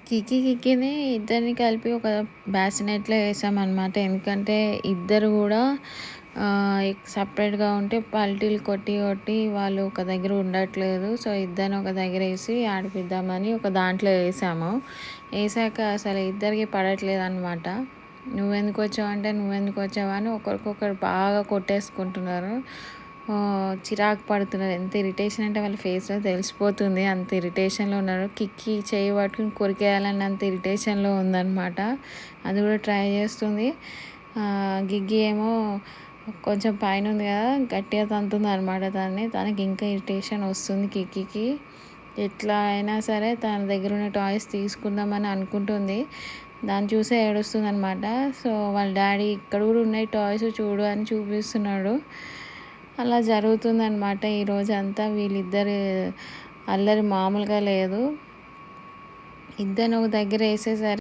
కిక్కిని ఇద్దరిని కలిపి ఒక బాసినెట్‌లో ఏసామనమాట. ఎందుకంటే ఇద్దరు గూడా సెపరేట్‌గా ఉంటే పల్టీలు కొట్టి కొట్టి వాళ్ళు ఒక దగ్గర ఉండట్లేదు. సో, ఇద్దరిని ఒక దగ్గర ఏసి ఆడిపిద్దామని ఒక దాంట్లో ఏసాము. ఏసాక అసలు ఇద్దరికీ పడట్లేదనమాట. నువ్వెందుకొచ్చావంటే, నువ్వెందుకొచ్చావు అని ఒకరికొకరు బాగా కొట్టేసుకుంటున్నారు. చిరాకు పడుతున్నారు. ఎంత ఇరిటేషన్ అంటే వాళ్ళ ఫేస్‌లో తెలిసిపోతుంది. అంత ఇరిటేషన్‌లో ఉన్నారు. కిక్కి చెయ్యి పట్టుకొని కొరికేయాలన్నంత ఇరిటేషన్‌లో ఉందనమాట. అది కూడా ట్రై చేస్తుంది. గిగ్గి ఏమో కొంచెం పైనుంది కదా, గట్టిగా తంతుందనమాట తనని. తనకి ఇంకా ఇరిటేషన్ వస్తుంది కిక్కికి. ఎట్లా అయినా సరే తన దగ్గర ఉన్న టాయ్స్ తీసుకుందామని అనుకుంటుంది. దాన్ని చూసే ఏడుస్తుందనమాట. సో, వాళ్ళ డాడీ ఇక్కడ కూడా ఉన్నాయి టాయ్స్ చూడు అని చూపిస్తున్నాడు. అలా జరుగుతుందనమాట ఈరోజంతా. వీళ్ళిద్దరి అల్లరి మామూలుగా లేదు. ఇద్దరిని ఒక దగ్గర వేసేసరికి